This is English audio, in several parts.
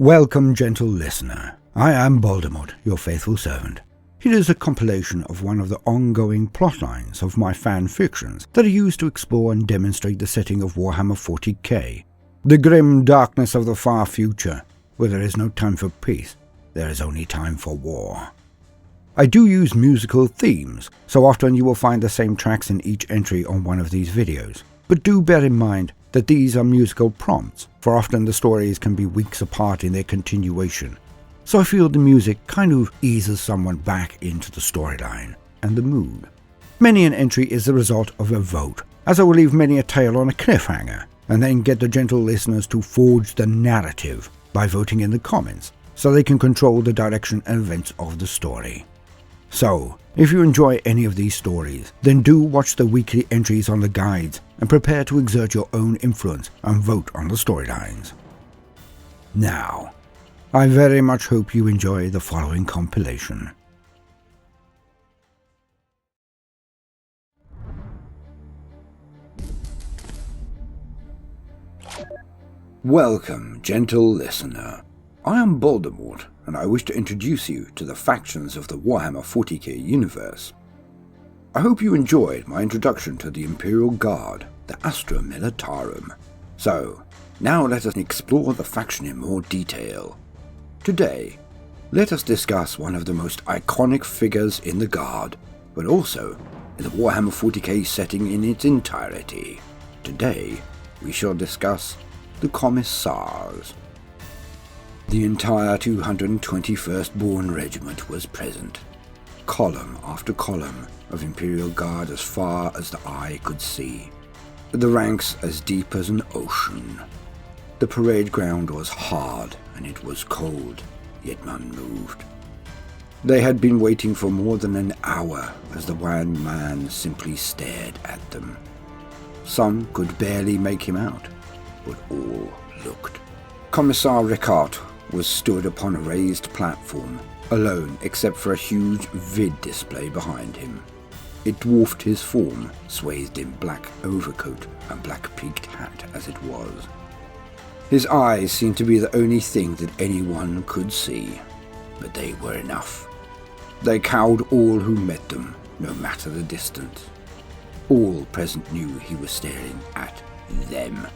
Welcome, gentle listener. I am Baldermort, your faithful servant. It is a compilation of one of the ongoing plotlines of my fan fictions that are used to explore and demonstrate the setting of Warhammer 40k, the grim darkness of the far future, where there is no time for peace, there is only time for war. I do use musical themes, so often you will find the same tracks in each entry on one of these videos, but do bear in mind that these are musical prompts, for often the stories can be weeks apart in their continuation, so I feel the music kind of eases someone back into the storyline and the mood. Many an entry is the result of a vote, as I will leave many a tale on a cliffhanger, and then get the gentle listeners to forge the narrative by voting in the comments, so they can control the direction and events of the story. So, if you enjoy any of these stories, then do watch the weekly entries on the guides and prepare to exert your own influence and vote on the storylines. Now, I very much hope you enjoy the following compilation. Welcome, gentle listener. I am Baldermort, and I wish to introduce you to the factions of the Warhammer 40k universe. I hope you enjoyed my introduction to the Imperial Guard, the Astra Militarum. So, now let us explore the faction in more detail. Today, let us discuss one of the most iconic figures in the Guard, but also in the Warhammer 40k setting in its entirety. Today, we shall discuss the Commissars. The entire 221st Born Regiment was present, column after column of Imperial Guard as far as the eye could see, the ranks as deep as an ocean. The parade ground was hard and it was cold, yet none moved. They had been waiting for more than an hour as the one man simply stared at them. Some could barely make him out, but all looked. Commissar Rikart was stood upon a raised platform, alone except for a huge vid display behind him. It dwarfed his form, swathed in black overcoat and black peaked hat as it was. His eyes seemed to be the only thing that anyone could see, but they were enough. They cowed all who met them, no matter the distance. All present knew he was staring at them.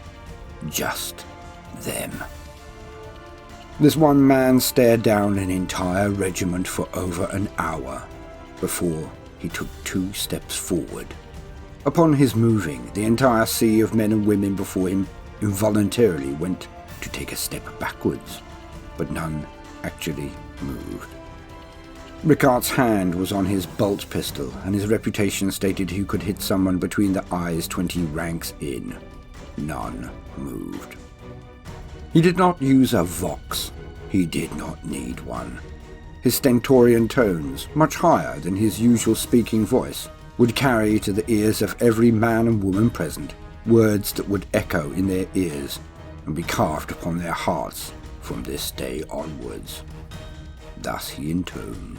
Just them. This one man stared down an entire regiment for over an hour before he took 2 steps forward. Upon his moving, the entire sea of men and women before him involuntarily went to take a step backwards, but none actually moved. Rikart's hand was on his bolt pistol, and his reputation stated he could hit someone between the eyes 20 ranks in. None moved. He did not use a vox. He did not need one. His stentorian tones, much higher than his usual speaking voice, would carry to the ears of every man and woman present words that would echo in their ears and be carved upon their hearts from this day onwards. Thus he intoned,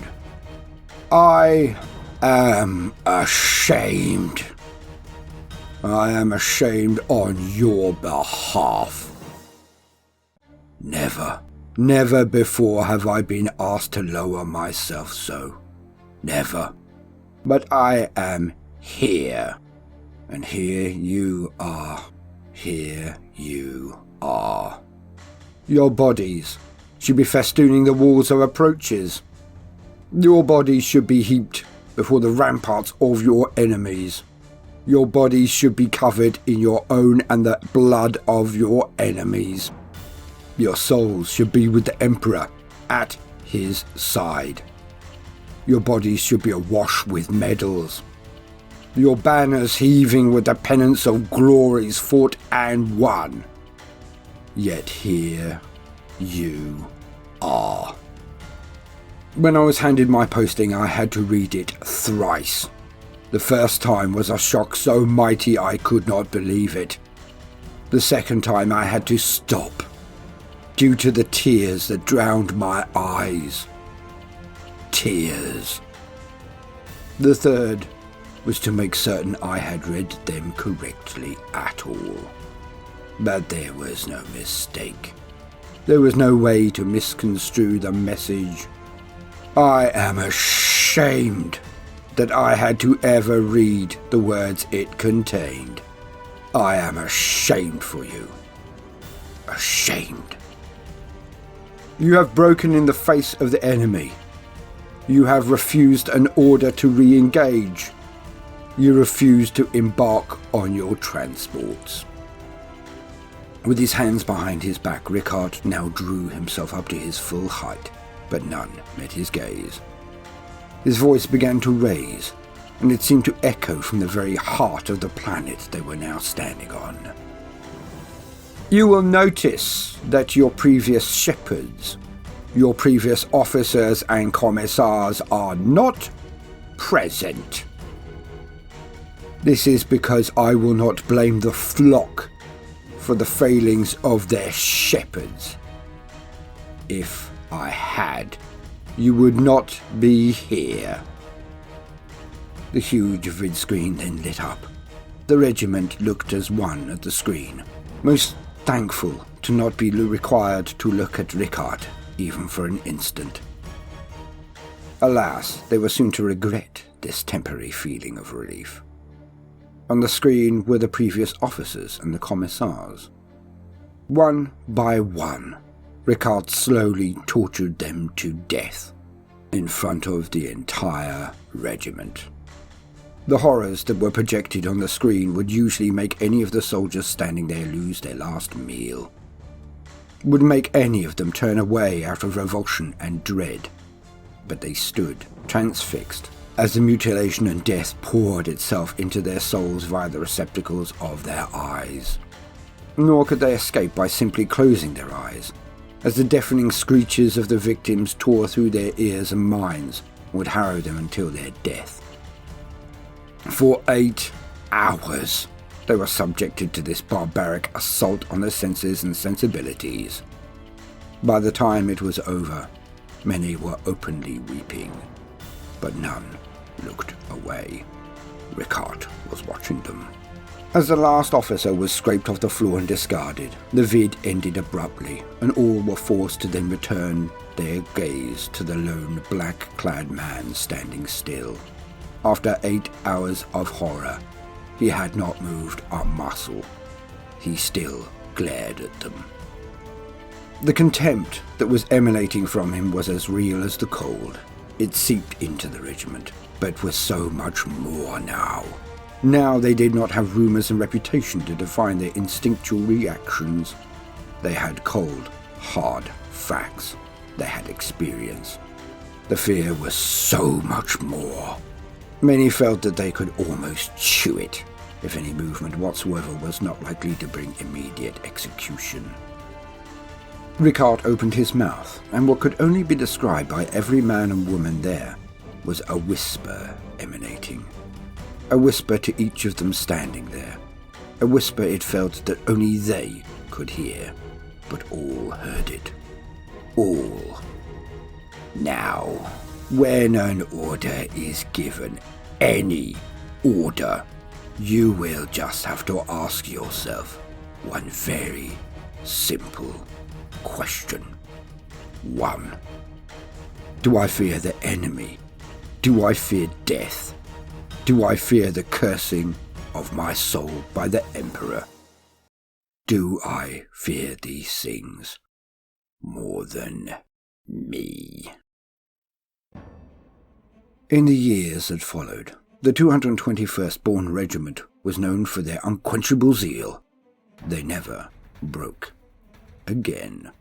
"I am ashamed. I am ashamed on your behalf. Never before have I been asked to lower myself so. Never. But I am here. And here you are. Here you are. Your bodies should be festooning the walls of approaches. Your bodies should be heaped before the ramparts of your enemies. Your bodies should be covered in your own and the blood of your enemies. Your souls should be with the Emperor at his side. Your bodies should be awash with medals. Your banners heaving with the pennants of glories fought and won. Yet here you are." When I was handed my posting, I had to read it thrice. The first time was a shock so mighty I could not believe it. The second time I had to stop, due to the tears that drowned my eyes. Tears. The third was to make certain I had read them correctly at all. But there was no mistake. There was no way to misconstrue the message. I am ashamed that I had to ever read the words it contained. I am ashamed for you. Ashamed. You have broken in the face of the enemy. You have refused an order to re-engage. You refused to embark on your transports. With his hands behind his back, Rikart now drew himself up to his full height, but none met his gaze. His voice began to raise, and it seemed to echo from the very heart of the planet they were now standing on. You will notice that your previous shepherds, your previous officers and commissars are not present. This is because I will not blame the flock for the failings of their shepherds. If I had, you would not be here. The huge vid screen then lit up. The regiment looked as one at the screen, most thankful to not be required to look at Rikard, even for an instant. Alas, they were soon to regret this temporary feeling of relief. On the screen were the previous officers and the commissars. One by one, Rikard slowly tortured them to death in front of the entire regiment. The horrors that were projected on the screen would usually make any of the soldiers standing there lose their last meal. Would make any of them turn away out of revulsion and dread. But they stood, transfixed, as the mutilation and death poured itself into their souls via the receptacles of their eyes. Nor could they escape by simply closing their eyes, as the deafening screeches of the victims tore through their ears and minds, would harrow them until their death. For 8 hours, they were subjected to this barbaric assault on their senses and sensibilities. By the time it was over, many were openly weeping, but none looked away. Rikard was watching them. As the last officer was scraped off the floor and discarded, the vid ended abruptly, and all were forced to then return their gaze to the lone black-clad man standing still. After 8 hours of horror, he had not moved a muscle. He still glared at them. The contempt that was emanating from him was as real as the cold. It seeped into the regiment, but was so much more now. Now they did not have rumours and reputation to define their instinctual reactions. They had cold, hard facts. They had experience. The fear was so much more. Many felt that they could almost chew it, if any movement whatsoever was not likely to bring immediate execution. Rikard opened his mouth, and what could only be described by every man and woman there was a whisper emanating. A whisper to each of them standing there. A whisper it felt that only they could hear, but all heard it. All. Now, when an order is given, any order, you will just have to ask yourself one very simple question. 1. Do I fear the enemy? Do I fear death? Do I fear the cursing of my soul by the Emperor? Do I fear these things more than me? In the years that followed, the 221st Born Regiment was known for their unquenchable zeal. They never broke again.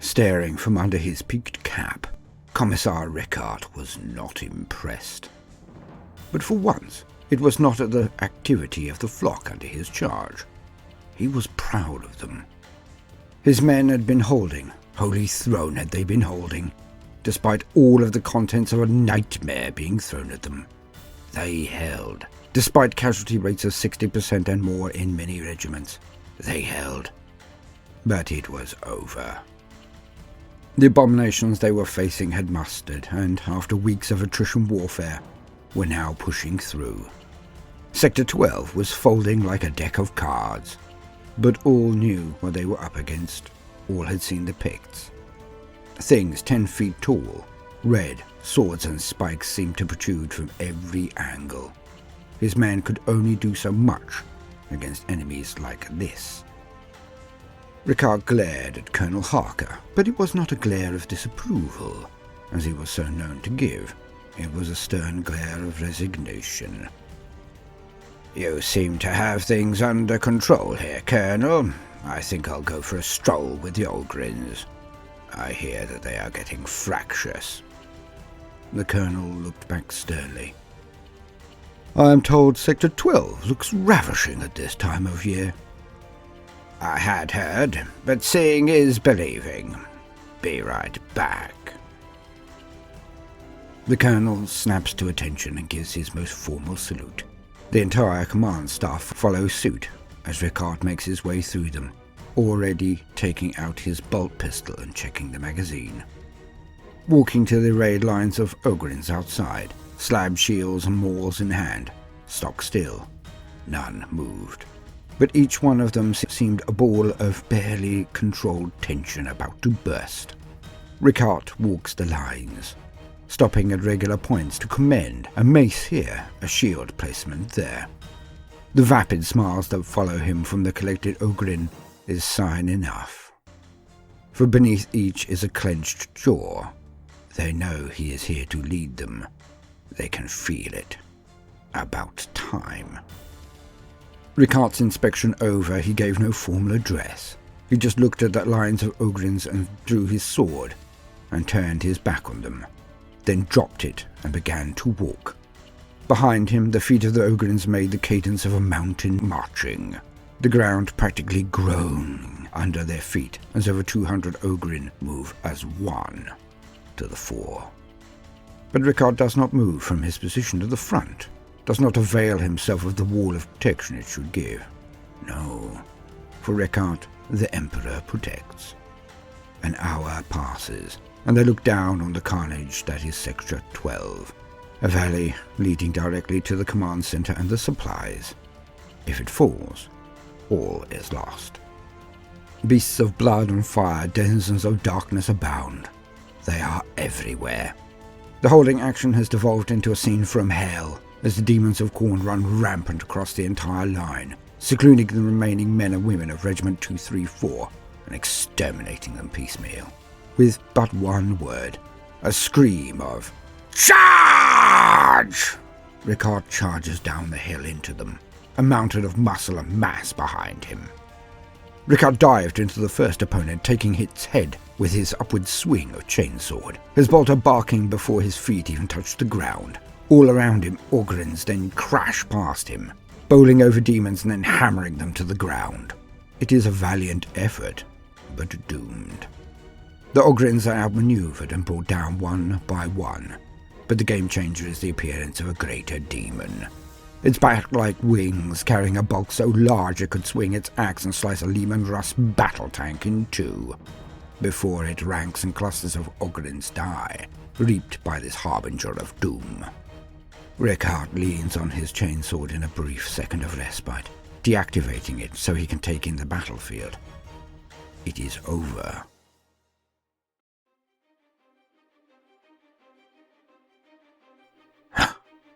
Staring from under his peaked cap, Commissar Rikart was not impressed. But for once, it was not at the activity of the flock under his charge. He was proud of them. His men had been holding, holy throne had they been holding, despite all of the contents of a nightmare being thrown at them. They held, despite casualty rates of 60% and more in many regiments. They held. But it was over. The abominations they were facing had mustered, and after weeks of attrition warfare, were now pushing through. Sector 12 was folding like a deck of cards, but all knew what they were up against. All had seen the Picts. Things 10 feet tall, red, swords and spikes seemed to protrude from every angle. His men could only do so much against enemies like this. Rikard glared at Colonel Harker, but it was not a glare of disapproval, as he was so known to give. It was a stern glare of resignation. "You seem to have things under control here, Colonel. I think I'll go for a stroll with the Ogrins. I hear that they are getting fractious." The Colonel looked back sternly. "I am told Sector 12 looks ravishing at this time of year." "I had heard, but seeing is believing. Be right back." The Colonel snaps to attention and gives his most formal salute. The entire command staff follows suit as Rikard makes his way through them, already taking out his bolt pistol and checking the magazine. Walking to the arrayed lines of Ogrins outside, slab shields and mauls in hand, stock still. None moved, but each one of them seemed a ball of barely controlled tension about to burst. Rikard walks the lines, stopping at regular points to commend a mace here, a shield placement there. The vapid smiles that follow him from the collected Ogrin is sign enough. For beneath each is a clenched jaw. They know he is here to lead them. They can feel it. About time. Rikard's inspection over, he gave no formal address. He just looked at the lines of Ogrins and drew his sword, and turned his back on them, then dropped it and began to walk. Behind him, the feet of the Ogrins made the cadence of a mountain marching, the ground practically groaning under their feet as over 200 Ogrin move as one to the fore. But Rikard does not move from his position to the front, does not avail himself of the wall of protection it should give. No, for Rikard, the Emperor protects. An hour passes, and they look down on the carnage that is Sector 12, a valley leading directly to the command center and the supplies. If it falls, all is lost. Beasts of blood and fire, denizens of darkness abound. They are everywhere. The holding action has devolved into a scene from hell, as the demons of Khorne run rampant across the entire line, secluding the remaining men and women of Regiment 234 and exterminating them piecemeal. With but one word, a scream of "Charge!" Rikard charges down the hill into them, a mountain of muscle and mass behind him. Rikard dived into the first opponent, taking its head with his upward swing of chainsword, his bolter barking before his feet even touched the ground. All around him, Ogrins then crash past him, bowling over demons and then hammering them to the ground. It is a valiant effort, but doomed. The Ogrins are outmaneuvered and brought down one by one, but the game changer is the appearance of a greater demon. Its back like wings, carrying a bulk so large it could swing its axe and slice a Lehman Russ battle tank in two. Before it, ranks and clusters of Ogrins die, reaped by this harbinger of doom. Rikard leans on his chainsword in a brief second of respite, deactivating it so he can take in the battlefield. It is over.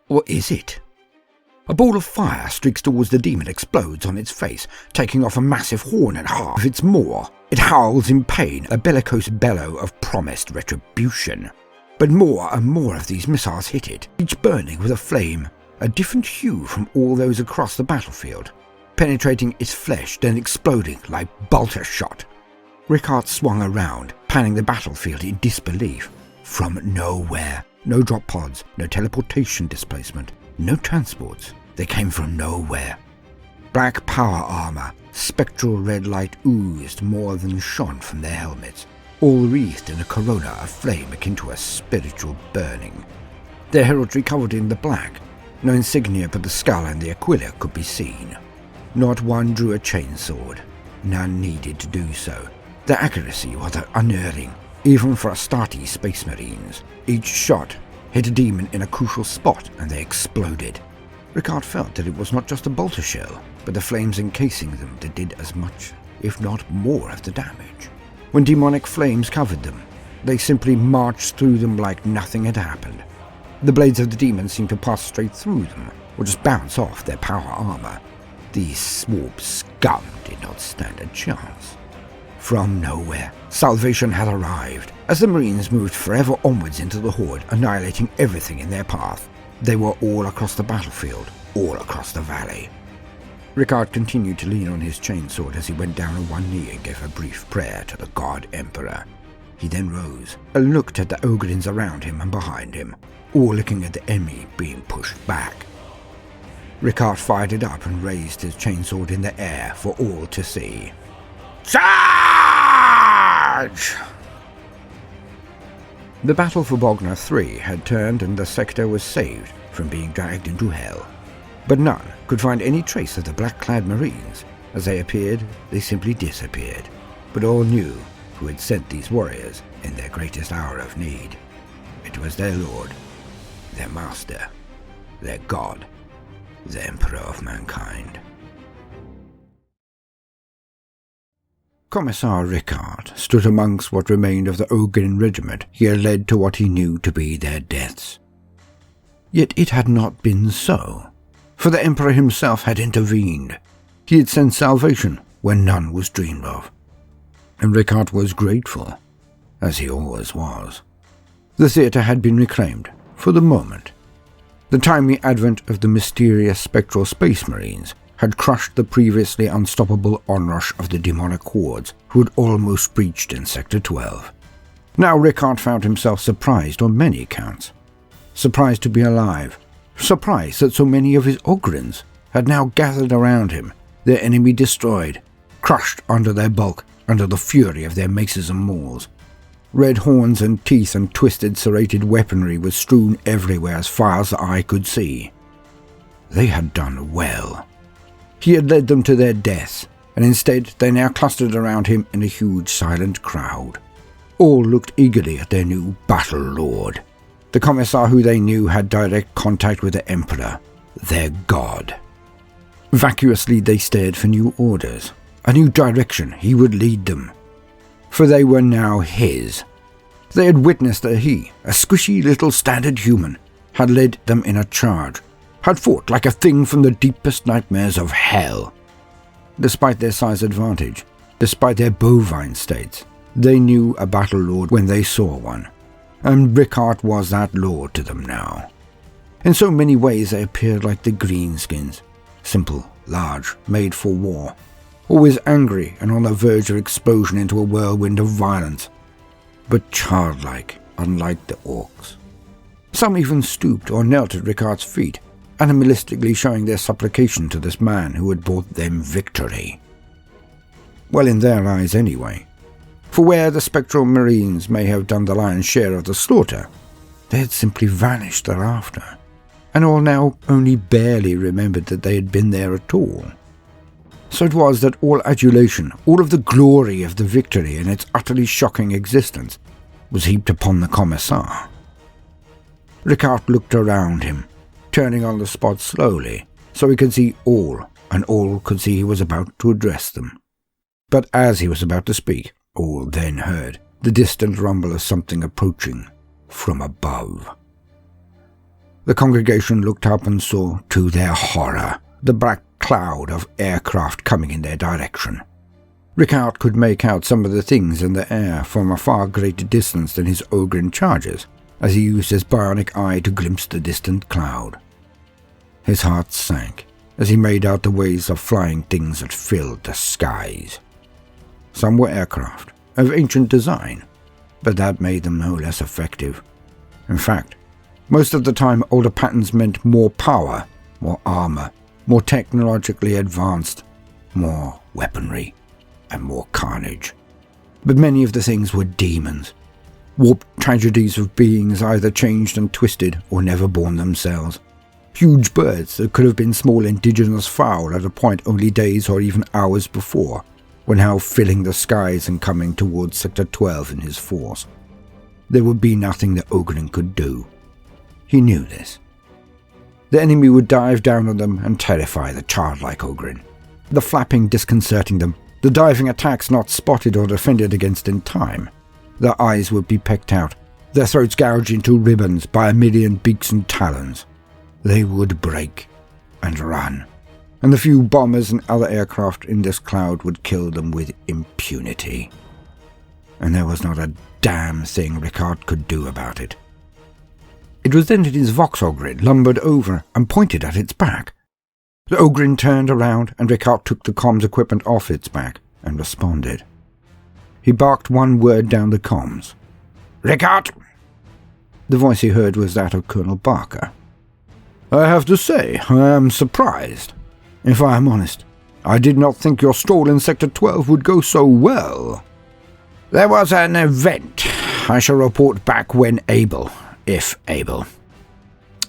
What is it? A ball of fire streaks towards the demon, explodes on its face, taking off a massive horn and half of its maw. It howls in pain, a bellicose bellow of promised retribution. But more and more of these missiles hit it, each burning with a flame, a different hue from all those across the battlefield, penetrating its flesh, then exploding like bolter shot. Rikard swung around, panning the battlefield in disbelief. From nowhere. No drop pods, no teleportation displacement, no transports. They came from nowhere. Black power armor, spectral red light oozed more than shone from their helmets, all wreathed in a corona of flame akin to a spiritual burning. Their heraldry covered in the black. No insignia but the skull and the aquila could be seen. Not one drew a chainsword. none needed to do so. Their accuracy was unerring, even for Astarte Space Marines. Each shot hit a demon in a crucial spot and they exploded. Rikard felt that it was not just a bolter shell, but the flames encasing them that did as much, if not more, of the damage. When demonic flames covered them, they simply marched through them like nothing had happened. The blades of the demons seemed to pass straight through them, or just bounce off their power armor. These Swarp scum did not stand a chance. From nowhere, salvation had arrived, as the Marines moved forever onwards into the Horde, annihilating everything in their path. They were all across the battlefield, all across the valley. Rikard continued to lean on his chainsword as he went down on one knee and gave a brief prayer to the God Emperor. He then rose and looked at the Ogrins around him and behind him, all looking at the enemy being pushed back. Rikard fired it up and raised his chainsword in the air for all to see. Charge! The battle for Bogner 3 had turned and the sector was saved from being dragged into hell. But none could find any trace of the black-clad Marines. As they appeared, they simply disappeared. But all knew who had sent these warriors in their greatest hour of need. It was their lord, their master, their god, the Emperor of mankind. Commissar Rikart stood amongst what remained of the Ogrin regiment he had led to what he knew to be their deaths. Yet it had not been so, for the Emperor himself had intervened. He had sent salvation where none was dreamed of. And Rikart was grateful, as he always was. The theatre had been reclaimed, for the moment. The timely advent of the mysterious spectral space marines had crushed the previously unstoppable onrush of the demonic hordes who had almost breached in Sector 12. Now Rikart found himself surprised on many counts. Surprised to be alive. Surprised that so many of his Ogrins had now gathered around him, their enemy destroyed, crushed under their bulk, under the fury of their maces and mauls. Red horns and teeth and twisted serrated weaponry was strewn everywhere as far as the eye could see. They had done well. He had led them to their deaths, and instead they now clustered around him in a huge silent crowd. All looked eagerly at their new battle lord, the commissar who they knew had direct contact with the Emperor, their god. Vacuously they stared for new orders, a new direction he would lead them. For they were now his. They had witnessed that he, a squishy little standard human, had led them in a charge, had fought like a thing from the deepest nightmares of hell. Despite their size advantage, despite their bovine states, they knew a battle lord when they saw one, and Rikart was that lord to them now. In so many ways they appeared like the greenskins, simple, large, made for war, always angry and on the verge of explosion into a whirlwind of violence, but childlike, unlike the orcs. Some even stooped or knelt at Rikart's feet, animalistically showing their supplication to this man who had brought them victory. Well, in their eyes anyway. For where the spectral marines may have done the lion's share of the slaughter, they had simply vanished thereafter, and all now only barely remembered that they had been there at all. So it was that all adulation, all of the glory of the victory and its utterly shocking existence, was heaped upon the Commissar. Rikart looked around him, turning on the spot slowly, so he could see all, and all could see he was about to address them. But as he was about to speak, all then heard the distant rumble of something approaching from above. The congregation looked up and saw, to their horror, the black cloud of aircraft coming in their direction. Rikart could make out some of the things in the air from a far greater distance than his Ogrin charges, as he used his bionic eye to glimpse the distant cloud. His heart sank as he made out the waves of flying things that filled the skies. Some were aircraft, of ancient design, but that made them no less effective. In fact, most of the time older patterns meant more power, more armor, more technologically advanced, more weaponry, and more carnage. But many of the things were demons, warped tragedies of beings either changed and twisted or never born themselves. Huge birds that could have been small indigenous fowl at a point only days or even hours before, were now filling the skies and coming towards Sector 12 in his force. There would be nothing that Ogren could do. He knew this. The enemy would dive down on them and terrify the childlike Ogren, the flapping disconcerting them, the diving attacks not spotted or defended against in time. Their eyes would be pecked out, their throats gouged into ribbons by a million beaks and talons. They would break and run, and the few bombers and other aircraft in this cloud would kill them with impunity. And there was not a damn thing Rikart could do about it. It was then that his Vox Ogrin lumbered over and pointed at its back. The Ogrin turned around and Rikart took the comms equipment off its back and responded. He barked one word down the comms. "Rikart!" The voice he heard was that of Colonel Barker. "I have to say, I am surprised. If I am honest, I did not think your stroll in Sector 12 would go so well." "There was an event. I shall report back when able, if able.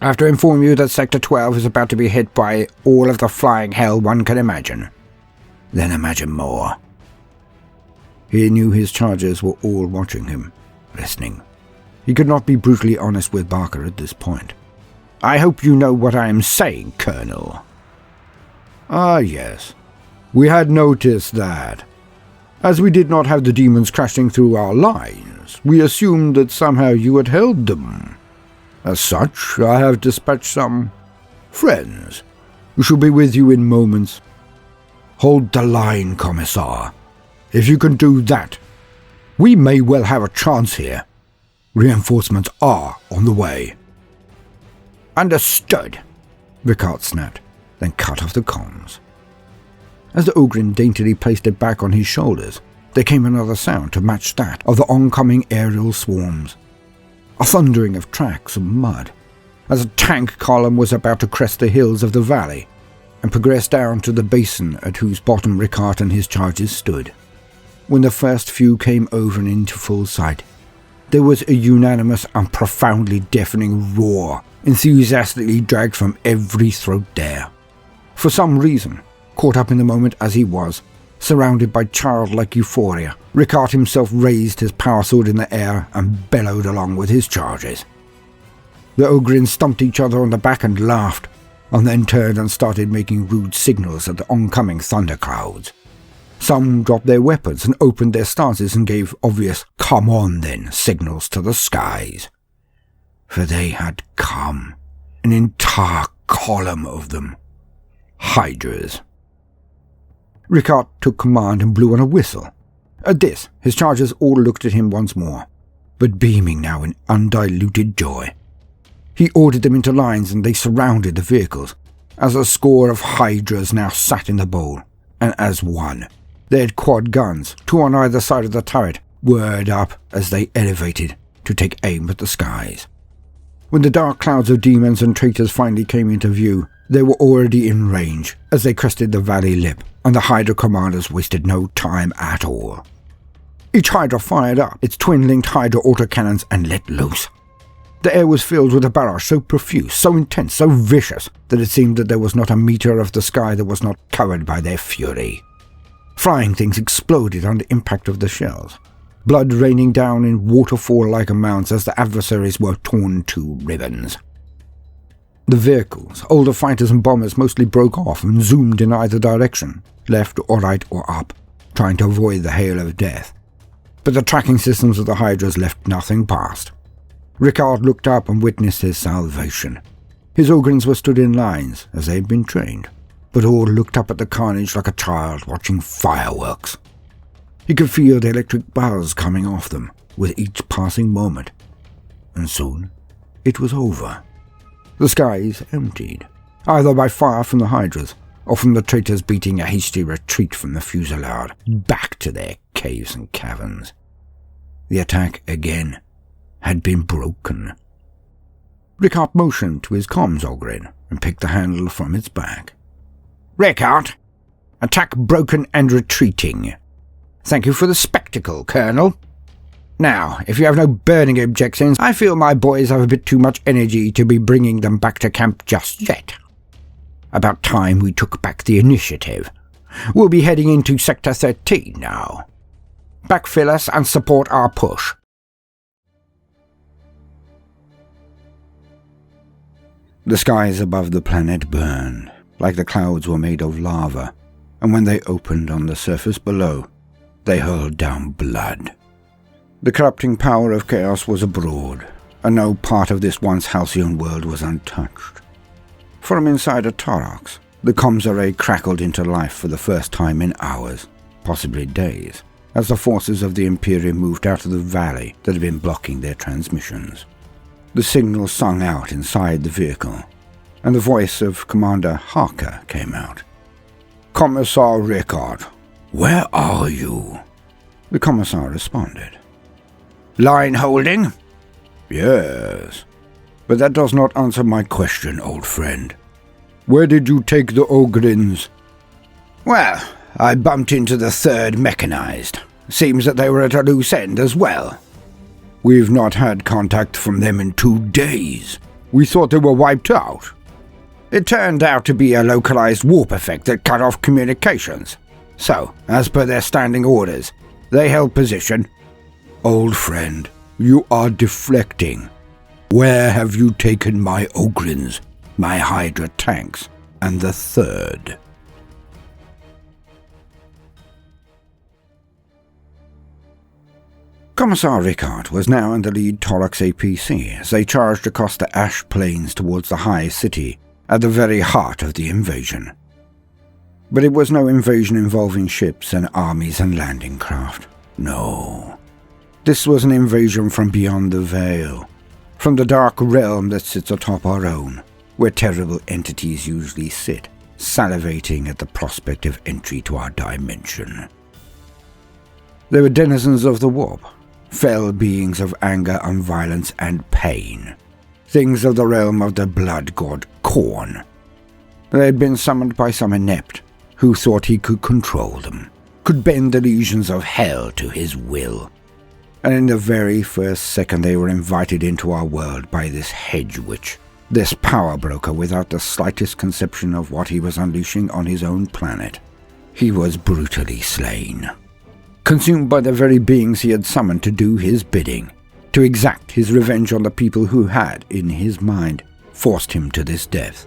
I have to inform you that Sector 12 is about to be hit by all of the flying hell one can imagine. Then imagine more." He knew his charges were all watching him, listening. He could not be brutally honest with Barker at this point. "I hope you know what I am saying, Colonel." "Ah, yes. We had noticed that. As we did not have the demons crashing through our lines, we assumed that somehow you had held them. As such, I have dispatched some friends who shall be with you in moments. Hold the line, Commissar. If you can do that, we may well have a chance here. Reinforcements are on the way." "Understood," Rikart snapped, then cut off the comms. As the Ogrin daintily placed it back on his shoulders, there came another sound to match that of the oncoming aerial swarms. A thundering of tracks and mud, as a tank column was about to crest the hills of the valley and progress down to the basin at whose bottom Rikart and his charges stood. When the first few came over and into full sight, there was a unanimous and profoundly deafening roar, enthusiastically dragged from every throat there. For some reason, caught up in the moment as he was, surrounded by childlike euphoria, Rikart himself raised his power sword in the air and bellowed along with his charges. The Ogrins stumped each other on the back and laughed, and then turned and started making rude signals at the oncoming thunderclouds. Some dropped their weapons and opened their stances and gave obvious "come on then" signals to the skies. For they had come, an entire column of them. Hydras. Rikart took command and blew on a whistle. At this, his charges all looked at him once more, but beaming now in undiluted joy. He ordered them into lines and they surrounded the vehicles, as a score of hydras now sat in the bowl, and as one. They had quad guns, two on either side of the turret, whirred up as they elevated to take aim at the skies. When the dark clouds of demons and traitors finally came into view, they were already in range as they crested the valley lip, and the Hydra commanders wasted no time at all. Each Hydra fired up its twin-linked Hydra autocannons and let loose. The air was filled with a barrage so profuse, so intense, so vicious, that it seemed that there was not a meter of the sky that was not covered by their fury. Flying things exploded under impact of the shells, blood raining down in waterfall-like amounts as the adversaries were torn to ribbons. The vehicles, older fighters and bombers, mostly broke off and zoomed in either direction, left or right or up, trying to avoid the hail of death. But the tracking systems of the Hydras left nothing past. Rikard looked up and witnessed his salvation. His Ogrins were stood in lines, as they had been trained, but all looked up at the carnage like a child watching fireworks. He could feel the electric buzz coming off them with each passing moment, and soon it was over. The skies emptied, either by fire from the Hydras, or from the traitors beating a hasty retreat from the fusillade, back to their caves and caverns. The attack again had been broken. Rikart motioned to his comms Ogrin and picked the handle from its back. "Rikart, attack broken and retreating. Thank you for the spectacle, Colonel. Now, if you have no burning objections, I feel my boys have a bit too much energy to be bringing them back to camp just yet. About time we took back the initiative. We'll be heading into Sector 13 now. Backfill us and support our push. The skies above the planet burned, like the clouds were made of lava, and when they opened on the surface below, they hurled down blood. The corrupting power of chaos was abroad, and no part of this once halcyon world was untouched. From inside a thorax, the comms array crackled into life for the first time in hours, possibly days, as the forces of the Imperium moved out of the valley that had been blocking their transmissions. The signal sung out inside the vehicle, and the voice of Commander Harker came out. "Commissar Rikart, where are you?" The Commissar responded. "Line holding?" "Yes, but that does not answer my question, old friend. Where did you take the Ogrins?" "Well, I bumped into the Third Mechanized. Seems that they were at a loose end as well." "We've not had contact from them in 2 days. We thought they were wiped out." "It turned out to be a localized warp effect that cut off communications. So, as per their standing orders, they held position." "Old friend, you are deflecting. Where have you taken my Ogrins, my hydra tanks, and the Third?" Commissar Rikard was now in the lead Thorax APC as they charged across the ash plains towards the High City, at the very heart of the invasion. But it was no invasion involving ships and armies and landing craft. No. This was an invasion from beyond the veil, from the dark realm that sits atop our own, where terrible entities usually sit, salivating at the prospect of entry to our dimension. They were denizens of the warp, fell beings of anger and violence and pain, things of the realm of the blood god Khorne. They had been summoned by some inept who thought he could control them, could bend the legions of hell to his will. And in the very first second they were invited into our world by this hedge witch, this power broker without the slightest conception of what he was unleashing on his own planet. He was brutally slain, consumed by the very beings he had summoned to do his bidding, to exact his revenge on the people who had, in his mind, forced him to this death.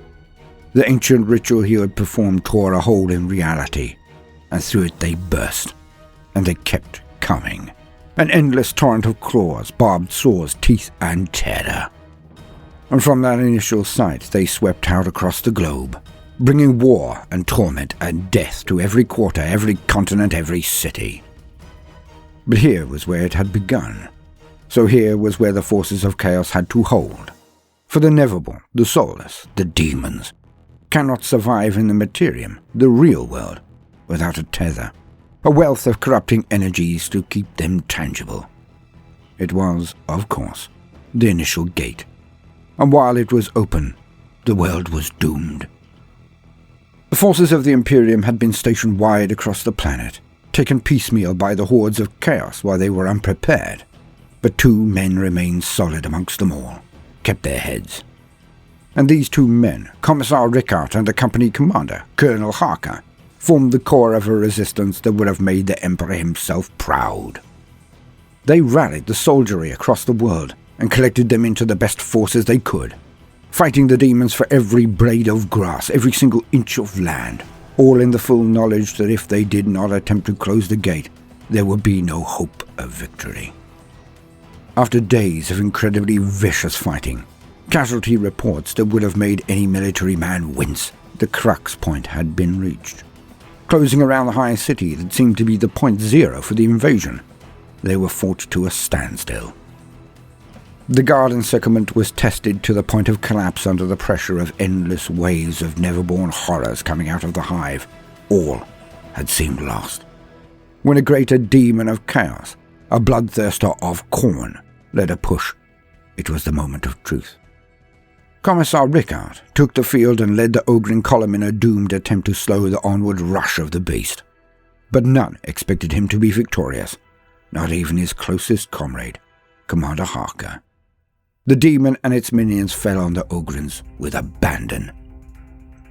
The ancient ritual he had performed tore a hole in reality, and through it they burst, and they kept coming. An endless torrent of claws, barbed swords, teeth, and terror. And from that initial sight they swept out across the globe, bringing war and torment and death to every quarter, every continent, every city. But here was where it had begun. So here was where the forces of chaos had to hold. For the inevitable, the soulless, the demons, cannot survive in the materium, the real world, without a tether, a wealth of corrupting energies to keep them tangible. It was, of course, the initial gate, and while it was open, the world was doomed. The forces of the Imperium had been stationed wide across the planet, taken piecemeal by the hordes of chaos while they were unprepared, but 2 men remained solid amongst them all, kept their heads. And these 2 men, Commissar Rikart and the company commander, Colonel Harker, formed the core of a resistance that would have made the Emperor himself proud. They rallied the soldiery across the world and collected them into the best forces they could, fighting the demons for every blade of grass, every single inch of land, all in the full knowledge that if they did not attempt to close the gate, there would be no hope of victory. After days of incredibly vicious fighting, casualty reports that would have made any military man wince, the crux point had been reached. Closing around the High City that seemed to be the point zero for the invasion, they were fought to a standstill. The guard encirclement was tested to the point of collapse under the pressure of endless waves of never-born horrors coming out of the hive. All had seemed lost. When a greater demon of chaos, a bloodthirster of Khorne, led a push, it was the moment of truth. Commissar Rickard took the field and led the Ogren column in a doomed attempt to slow the onward rush of the beast. But none expected him to be victorious, not even his closest comrade, Commander Harker. The demon and its minions fell on the Ogrins with abandon.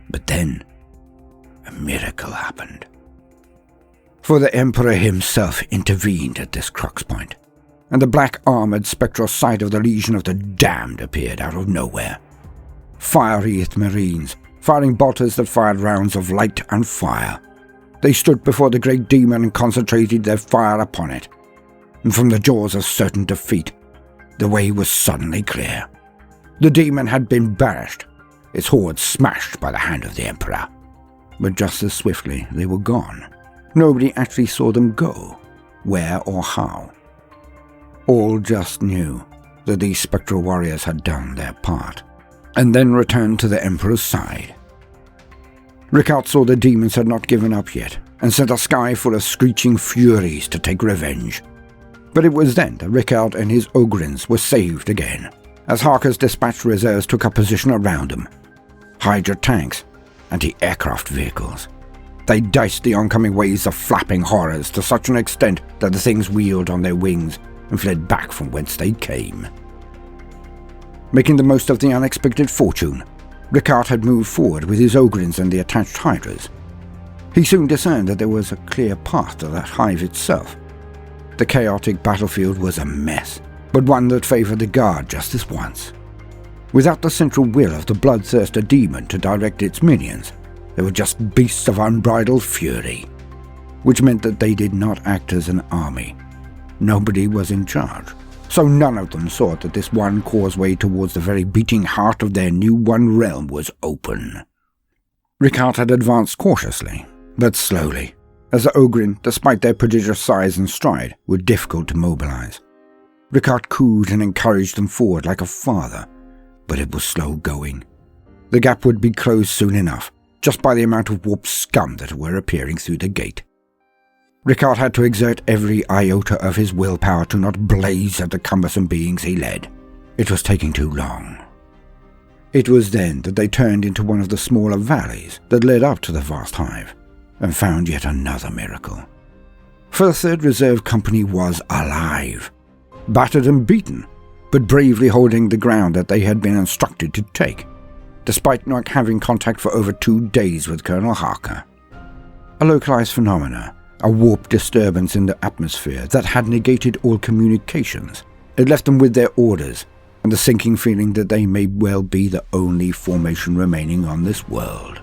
But then, a miracle happened. For the Emperor himself intervened at this crux point, and the black-armoured spectral sight of the Legion of the Damned appeared out of nowhere. Fire-wreathed marines, firing bolters that fired rounds of light and fire. They stood before the great demon and concentrated their fire upon it. And from the jaws of certain defeat, the way was suddenly clear. The demon had been banished, its horde smashed by the hand of the Emperor. But just as swiftly, they were gone. Nobody actually saw them go, where or how. All just knew that these spectral warriors had done their part, and then returned to the Emperor's side. Rikart saw the demons had not given up yet, and sent a sky full of screeching furies to take revenge. But it was then that Rikart and his Ogrins were saved again, as Harker's dispatched reserves took up position around them. Hydra tanks, anti-aircraft vehicles. They diced the oncoming waves of flapping horrors to such an extent that the things wheeled on their wings and fled back from whence they came. Making the most of the unexpected fortune, Rikart had moved forward with his Ogrins and the attached hydras. He soon discerned that there was a clear path to that hive itself. The chaotic battlefield was a mess, but one that favoured the Guard just this once. Without the central will of the bloodthirsty demon to direct its minions, they were just beasts of unbridled fury, which meant that they did not act as an army. Nobody was in charge, so none of them saw that this one causeway towards the very beating heart of their new one realm was open. Rikart had advanced cautiously, but slowly, as the Ogrin, despite their prodigious size and stride, were difficult to mobilize. Rikart cooed and encouraged them forward like a father, but it was slow going. The gap would be closed soon enough, just by the amount of warped scum that were appearing through the gate. Rikart had to exert every iota of his willpower to not blaze at the cumbersome beings he led. It was taking too long. It was then that they turned into one of the smaller valleys that led up to the vast hive, and found yet another miracle. For the 3rd Reserve Company was alive, battered and beaten, but bravely holding the ground that they had been instructed to take, despite not having contact for over 2 days with Colonel Harker. A localized phenomena, a warped disturbance in the atmosphere that had negated all communications. It left them with their orders, and the sinking feeling that they may well be the only formation remaining on this world.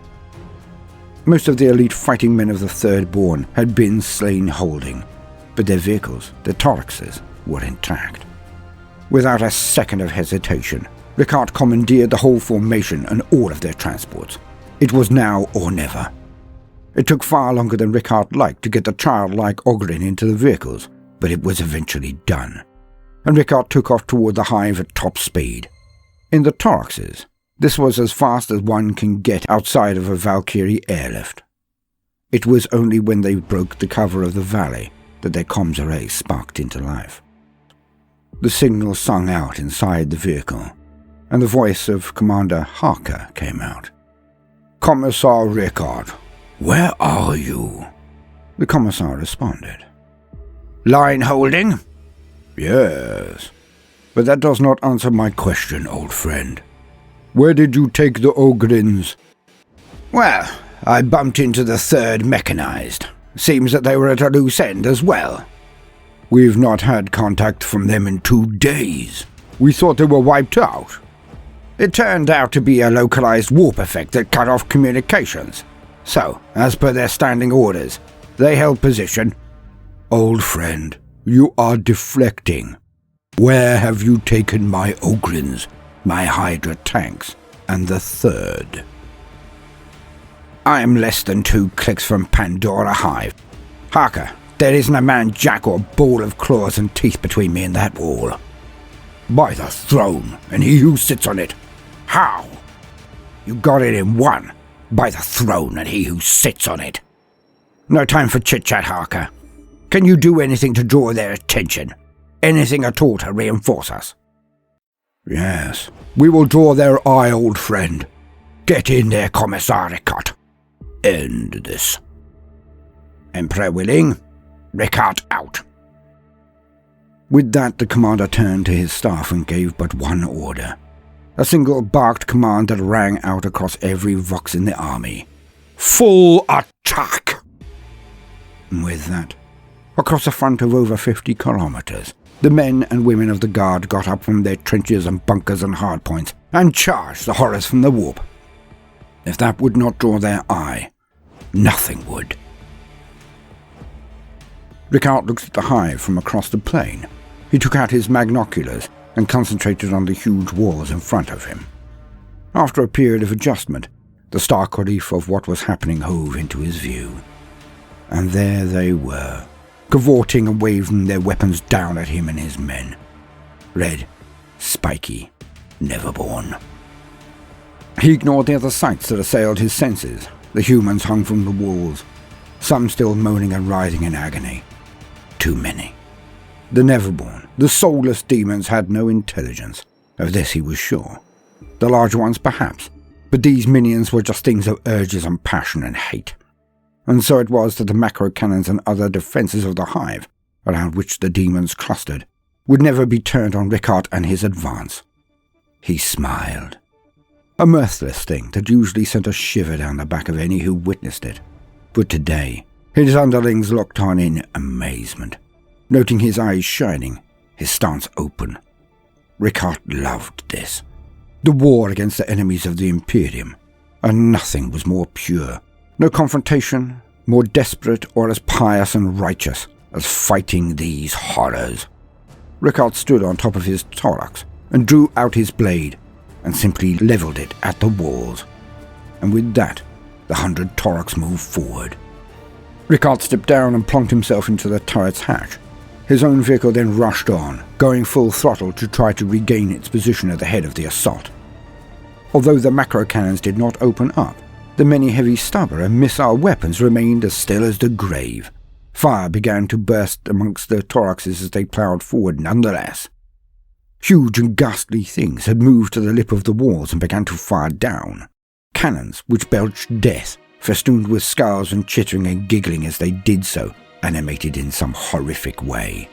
Most of the elite fighting men of the Third Born had been slain holding, but their vehicles, their thoraxes, were intact. Without a second of hesitation, Rikart commandeered the whole formation and all of their transports. It was now or never. It took far longer than Rikart liked to get the childlike Ogrin into the vehicles, but it was eventually done, and Rikart took off toward the hive at top speed. In the thoraxes, this was as fast as one can get outside of a Valkyrie airlift. It was only when they broke the cover of the valley that their comms array sparked into life. The signal sung out inside the vehicle, and the voice of Commander Harker came out. "Commissar Rikard, where are you?" The Commissar responded. "Line holding?" "Yes, but that does not answer my question, old friend. Where did you take the Ogrins?" "Well, I bumped into the Third Mechanized. Seems that they were at a loose end as well." "We've not had contact from them in 2 days. We thought they were wiped out." "It turned out to be a localized warp effect that cut off communications. So, as per their standing orders, they held position." "Old friend, you are deflecting. Where have you taken my Ogrins, my Hydra tanks, and the Third?" "I am less than 2 clicks from Pandora Hive. Harker, there isn't a man-jack or ball of claws and teeth between me and that wall." "By the throne, and he who sits on it." "How?" "You got it in one. By the throne, and he who sits on it." "No time for chit-chat, Harker. Can you do anything to draw their attention? Anything at all to reinforce us?" "Yes, we will draw their eye, old friend. Get in there, Commissar Rikart. End this." "Emperor willing, Rikart out." With that, the commander turned to his staff and gave but one order. A single barked command that rang out across every vox in the army. "Full attack!" With that, across a front of over 50 kilometers, the men and women of the Guard got up from their trenches and bunkers and hardpoints and charged the horrors from the warp. If that would not draw their eye, nothing would. Rikart looked at the hive from across the plain. He took out his magnoculars and concentrated on the huge walls in front of him. After a period of adjustment, the stark relief of what was happening hove into his view. And there they were, cavorting and waving their weapons down at him and his men. Red, spiky, neverborn. He ignored the other sights that assailed his senses. The humans hung from the walls, some still moaning and writhing in agony. Too many. The neverborn, the soulless demons had no intelligence. Of this he was sure. The larger ones perhaps, but these minions were just things of urges and passion and hate. And so it was that the macro cannons and other defences of the hive, around which the demons clustered, would never be turned on Rikart and his advance. He smiled. A mirthless thing that usually sent a shiver down the back of any who witnessed it. But today, his underlings looked on in amazement, noting his eyes shining, his stance open. Rikart loved this. The war against the enemies of the Imperium, and nothing was more pure. No confrontation, more desperate or as pious and righteous as fighting these horrors. Rikart stood on top of his thorax and drew out his blade and simply levelled it at the walls. And with that, the 100 thorax moved forward. Rikart stepped down and plonked himself into the turret's hatch. His own vehicle then rushed on, going full throttle to try to regain its position at the head of the assault. Although the macro cannons did not open up, the many heavy stubber and missile weapons remained as still as the grave. Fire began to burst amongst the thoraxes as they ploughed forward nonetheless. Huge and ghastly things had moved to the lip of the walls and began to fire down. Cannons which belched death, festooned with skulls and chittering and giggling as they did so, animated in some horrific way.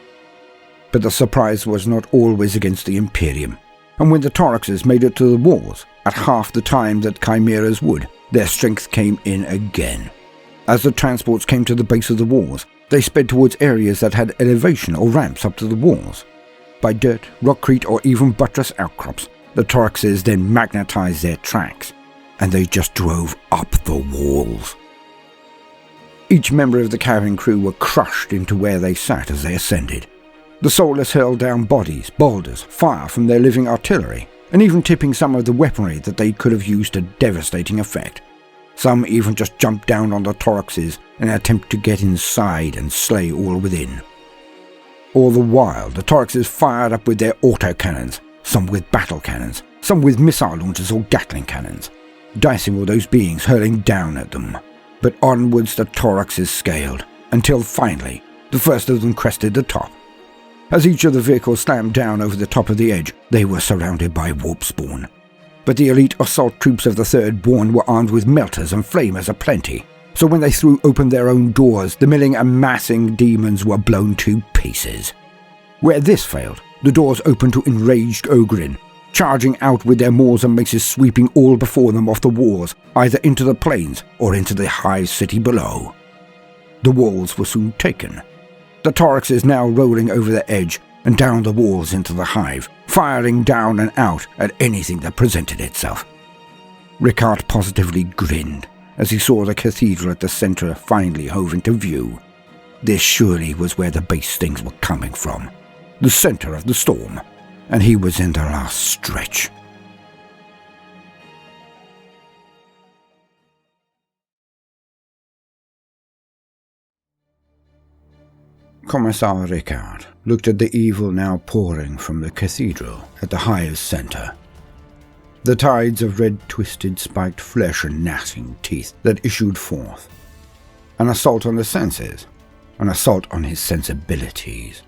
But the surprise was not always against the Imperium, and when the thoraxes made it to the walls, at half the time that chimeras would, their strength came in again. As the transports came to the base of the walls, they sped towards areas that had elevation or ramps up to the walls. By dirt, rockcrete or even buttress outcrops, the thoraxes then magnetized their tracks, and they just drove up the walls. Each member of the caravan crew were crushed into where they sat as they ascended. The soulless hurled down bodies, boulders, fire from their living artillery, and even tipping some of the weaponry that they could have used to devastating effect. Some even just jumped down on the thoraxes in an attempt to get inside and slay all within. All the while, the thoraxes fired up with their autocannons, some with battle cannons, some with missile launchers or Gatling cannons, dicing all those beings hurling down at them. But onwards the thoraxes scaled, until finally, the first of them crested the top. As each of the vehicles slammed down over the top of the edge, they were surrounded by warp spawn. But the elite assault troops of the Third Born were armed with melters and flamers aplenty, so when they threw open their own doors, the milling and massing demons were blown to pieces. Where this failed, the doors opened to enraged Ogrin, charging out with their maws and maces sweeping all before them off the walls, either into the plains or into the high city below. The walls were soon taken. The thoraxes now rolling over the edge and down the walls into the hive, firing down and out at anything that presented itself. Rikart positively grinned as he saw the cathedral at the centre finally hove into view. This surely was where the base things were coming from, the centre of the storm, and he was in the last stretch. Commissar Rikard looked at the evil now pouring from the cathedral at the hive's centre. The tides of red twisted spiked flesh and gnashing teeth that issued forth. An assault on the senses, an assault on his sensibilities.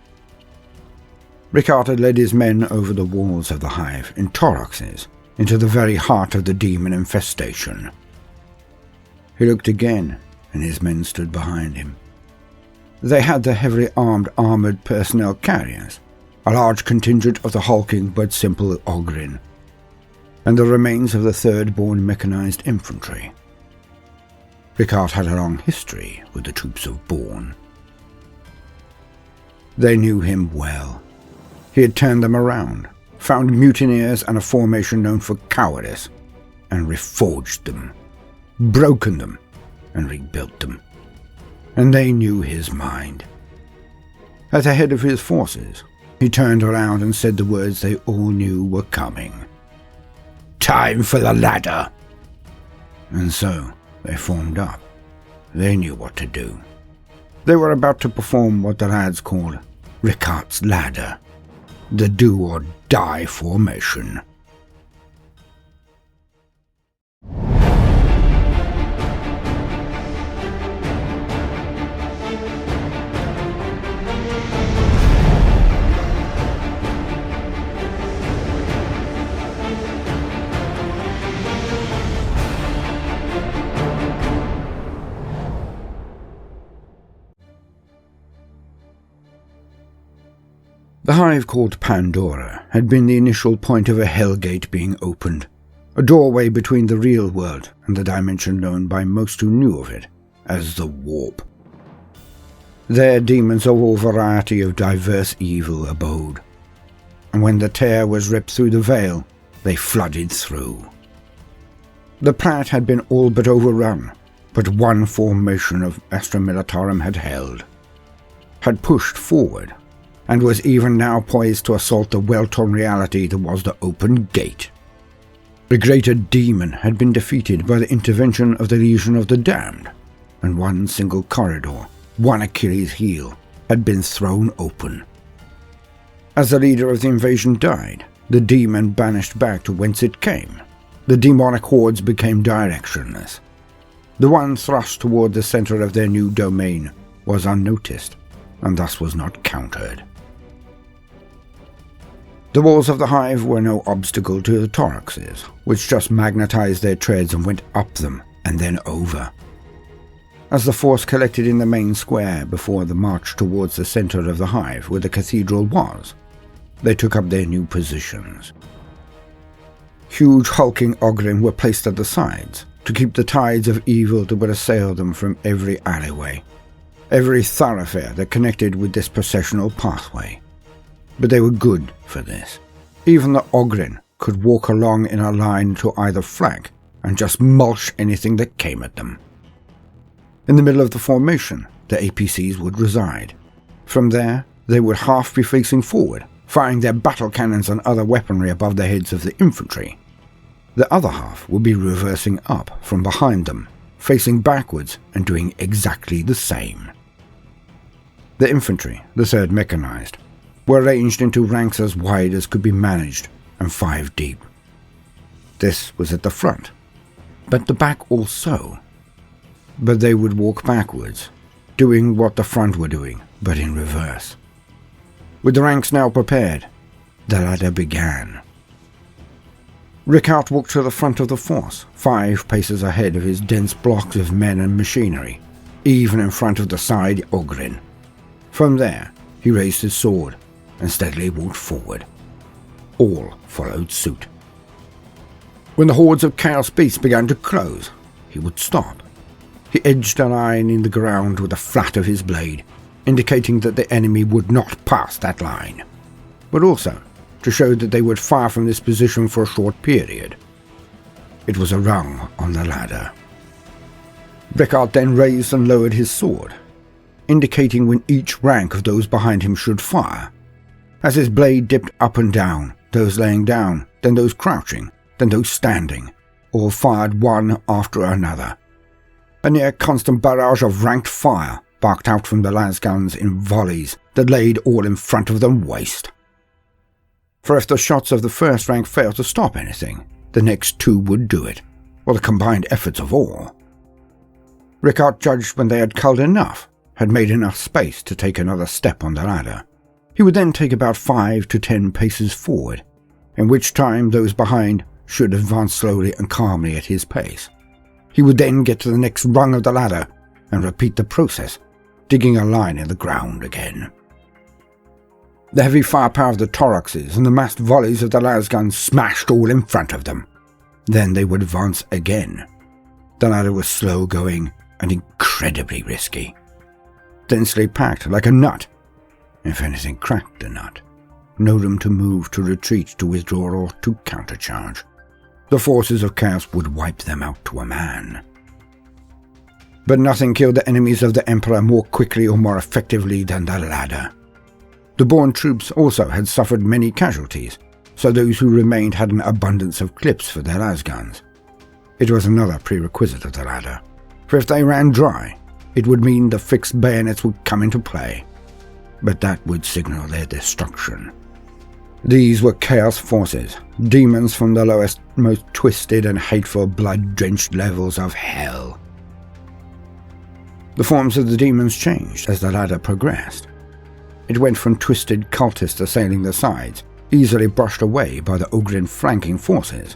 Rikard had led his men over the walls of the hive in thoraxes into the very heart of the demon infestation. He looked again, and his men stood behind him. They had the heavily armoured personnel carriers, a large contingent of the hulking but simple Ogrin, and the remains of the Third Mechanized infantry. Rikard had a long history with the troops of Born, They knew him well. He had turned them around, found mutineers and a formation known for cowardice, and reforged them, broken them, and rebuilt them. And they knew his mind. At the head of his forces, he turned around and said the words they all knew were coming. "Time for the ladder!" And so they formed up. They knew what to do. They were about to perform what the lads called Rikart's ladder, the do-or-die formation. The hive called Pandora had been the initial point of a hellgate being opened, a doorway between the real world and the dimension known by most who knew of it as the Warp. There demons of all variety of diverse evil abode, and when the tear was ripped through the veil, they flooded through. The planet had been all but overrun, but one formation of Astra Militarum had held, had pushed forward, and was even now poised to assault the well-torn reality that was the open gate. The greater demon had been defeated by the intervention of the Legion of the Damned, and one single corridor, one Achilles' heel, had been thrown open. As the leader of the invasion died, the demon banished back to whence it came. The demonic hordes became directionless. The one thrust toward the center of their new domain was unnoticed, and thus was not countered. The walls of the hive were no obstacle to the thoraxes, which just magnetized their treads and went up them and then over. As the force collected in the main square before the march towards the center of the hive where the cathedral was, they took up their new positions. Huge hulking Ogryn were placed at the sides to keep the tides of evil that would assail them from every alleyway, every thoroughfare that connected with this processional pathway. But they were good for this. Even the Ogryn could walk along in a line to either flank and just mulch anything that came at them. In the middle of the formation, the APCs would reside. From there, they would half be facing forward, firing their battle cannons and other weaponry above the heads of the infantry. The other half would be reversing up from behind them, facing backwards and doing exactly the same. The infantry, the Third Mechanized, were arranged into ranks as wide as could be managed and 5 deep. This was at the front, but the back also. But they would walk backwards, doing what the front were doing, but in reverse. With the ranks now prepared, the ladder began. Rikart walked to the front of the force, 5 paces ahead of his dense blocks of men and machinery, even in front of the side Ogryn. From there, he raised his sword and steadily walked forward. All followed suit. When the hordes of chaos beasts began to close, he would stop. He edged a line in the ground with the flat of his blade, indicating that the enemy would not pass that line, but also to show that they would fire from this position for a short period. It was a rung on the ladder. Rikard then raised and lowered his sword, indicating when each rank of those behind him should fire. As his blade dipped up and down, those laying down, then those crouching, then those standing, all fired one after another. A near constant barrage of ranked fire barked out from the lasguns in volleys that laid all in front of them waste. For if the shots of the first rank failed to stop anything, the next 2 would do it, or the combined efforts of all. Rikard judged when they had culled enough, had made enough space to take another step on the ladder. He would then take about 5 to 10 paces forward, in which time those behind should advance slowly and calmly at his pace. He would then get to the next rung of the ladder and repeat the process, digging a line in the ground again. The heavy firepower of the thoraxes and the massed volleys of the lasguns smashed all in front of them. Then they would advance again. The ladder was slow going and incredibly risky. Densely packed like a nut. If anything cracked the nut, no room to move, to retreat, to withdraw, or to countercharge. The forces of chaos would wipe them out to a man. But nothing killed the enemies of the Emperor more quickly or more effectively than the ladder. The Born troops also had suffered many casualties, so those who remained had an abundance of clips for their lasguns. It was another prerequisite of the ladder, for if they ran dry, it would mean the fixed bayonets would come into play, but that would signal their destruction. These were chaos forces, demons from the lowest, most twisted and hateful blood-drenched levels of hell. The forms of the demons changed as the ladder progressed. It went from twisted cultists assailing the sides, easily brushed away by the Ogren flanking forces,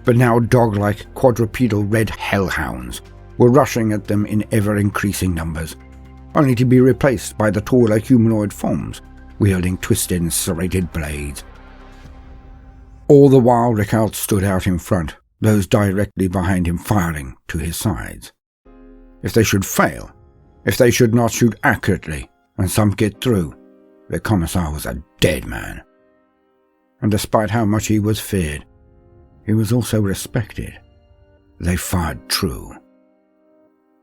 but now dog-like quadrupedal red hellhounds were rushing at them in ever-increasing numbers, only to be replaced by the taller humanoid forms, wielding twisted and serrated blades. All the while Rikard stood out in front, those directly behind him firing to his sides. If they should fail, if they should not shoot accurately, and some get through, the Commissar was a dead man. And despite how much he was feared, he was also respected. They fired true.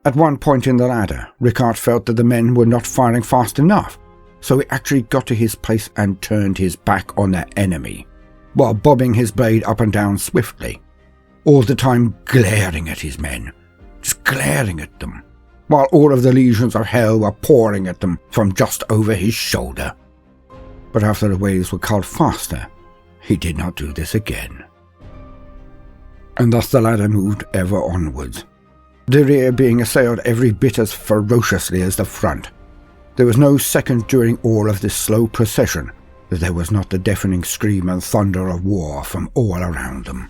At one point in the ladder, Rikard felt that the men were not firing fast enough, so he actually got to his place and turned his back on their enemy, while bobbing his blade up and down swiftly, all the time glaring at his men, just glaring at them, while all of the legions of hell were pouring at them from just over his shoulder. But after the waves were called faster, he did not do this again. And thus the ladder moved ever onwards, the rear being assailed every bit as ferociously as the front. There was no second during all of this slow procession that there was not the deafening scream and thunder of war from all around them.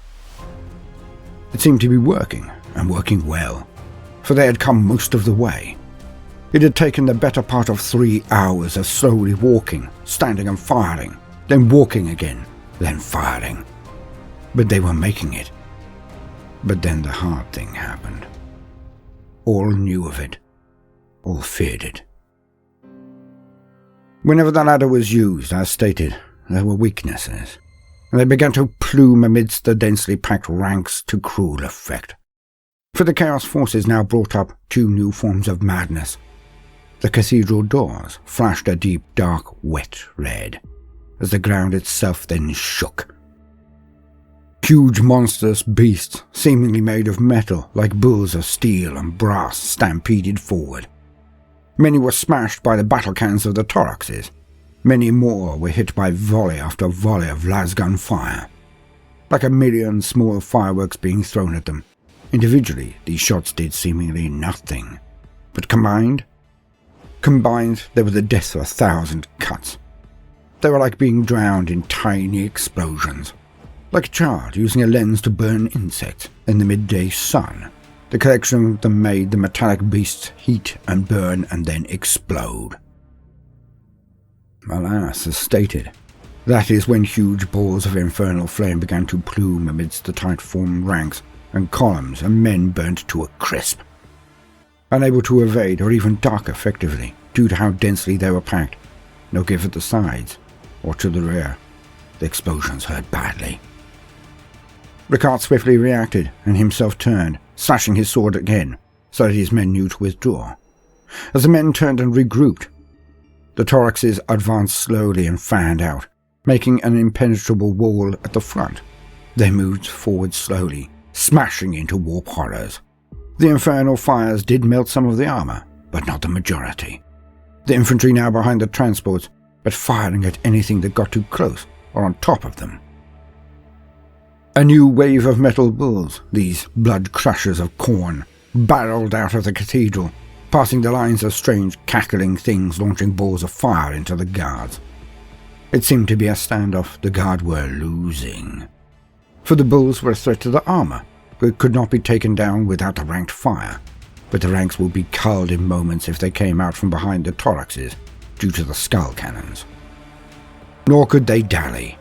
It seemed to be working, and working well, for they had come most of the way. It had taken the better part of 3 hours of slowly walking, standing and firing, then walking again, then firing. But they were making it. But then the hard thing happened. All knew of it. All feared it. Whenever the ladder was used, as stated, there were weaknesses, and they began to plume amidst the densely packed ranks to cruel effect. For the Chaos Forces now brought up 2 new forms of madness. The cathedral doors flashed a deep, dark, wet red, as the ground itself then shook. Huge monstrous beasts, seemingly made of metal, like bulls of steel and brass, stampeded forward. Many were smashed by the battle cans of the thoraxes. Many more were hit by volley after volley of lasgun fire, like a million small fireworks being thrown at them. Individually, these shots did seemingly nothing, but combined, they were the death of 1,000 cuts. They were like being drowned in tiny explosions, like a child using a lens to burn insects in the midday sun. The collection of them made the metallic beasts heat and burn and then explode. Alas, as stated, that is when huge balls of infernal flame began to plume amidst the tight-formed ranks and columns, and men burnt to a crisp. Unable to evade or even duck effectively due to how densely they were packed, no give at the sides or to the rear. The explosions hurt badly. Rikard swiftly reacted and himself turned, slashing his sword again, so that his men knew to withdraw. As the men turned and regrouped, the thoraxes advanced slowly and fanned out, making an impenetrable wall at the front. They moved forward slowly, smashing into warp horrors. The infernal fires did melt some of the armor, but not the majority. The infantry now behind the transports, but firing at anything that got too close or on top of them. A new wave of metal bulls, these blood crushers of corn, barreled out of the cathedral, passing the lines of strange cackling things launching balls of fire into the guards. It seemed to be a standoff the guard were losing. For the bulls were a threat to the armor, but could not be taken down without a ranked fire. But the ranks would be culled in moments if they came out from behind the thoraxes, due to the skull cannons. Nor could they dally.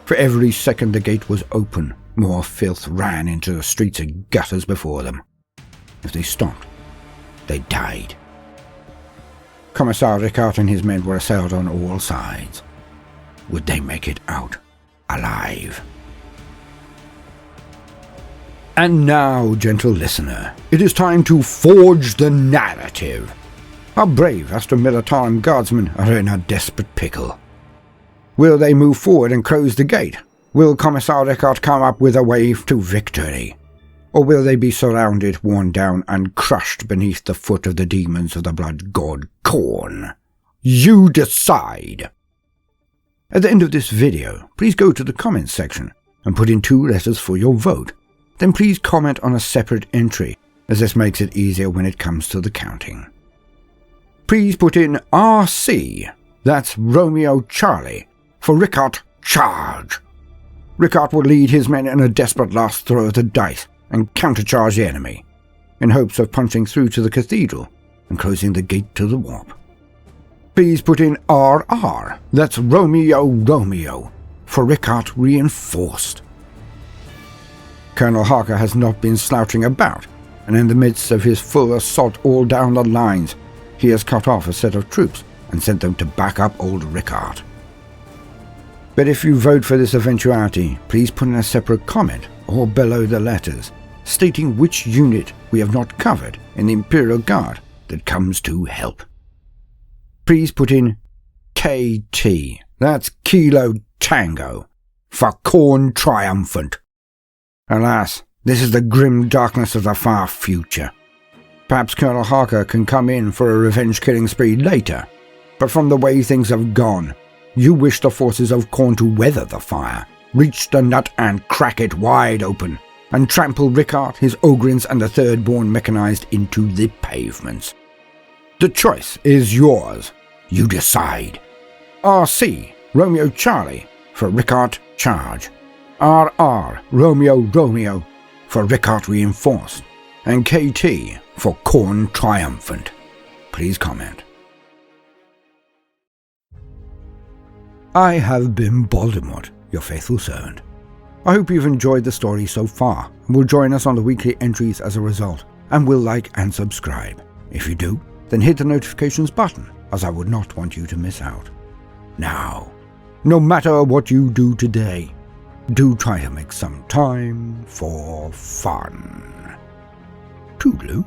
For every second the gate was open, more filth ran into the streets and gutters before them. If they stopped, they died. Commissar Rikart and his men were assailed on all sides. Would they make it out alive? And now, gentle listener, it is time to forge the narrative. Our brave Astra Militarum guardsmen are in a desperate pickle. Will they move forward and close the gate? Will Commissar Rikard come up with a wave to victory? Or will they be surrounded, worn down, and crushed beneath the foot of the demons of the blood god Khorne? You decide! At the end of this video, please go to the comments section and put in 2 letters for your vote. Then please comment on a separate entry, as this makes it easier when it comes to the counting. Please put in RC, that's Romeo Charlie, for Rikard Charge. Rikard will lead his men in a desperate last throw of the dice and countercharge the enemy, in hopes of punching through to the cathedral and closing the gate to the warp. Please put in RR, that's Romeo, for Rikard Reinforced. Colonel Harker has not been slouching about, and in the midst of his full assault all down the lines, he has cut off a set of troops and sent them to back up old Rikard. But if you vote for this eventuality, please put in a separate comment or below the letters, stating which unit we have not covered in the Imperial Guard that comes to help. Please put in KT, that's Kilo Tango, for Khorne Triumphant. Alas, this is the grim darkness of the far future. Perhaps Colonel Harker can come in for a revenge-killing spree later, but from the way things have gone, you wish the forces of Khorne to weather the fire, reach the nut and crack it wide open, and trample Rikard, his Ogrins, and the Third Mechanized into the pavements. The choice is yours. You decide. RC, Romeo Charlie, for Rikard Charge. RR, Romeo, for Rikard Reinforced. And KT, for Khorne Triumphant. Please comment. I have been Baldermort, your faithful servant. I hope you've enjoyed the story so far, and will join us on the weekly entries as a result, and will like and subscribe. If you do, then hit the notifications button, as I would not want you to miss out. Now, no matter what you do today, do try to make some time for fun. Toodaloo.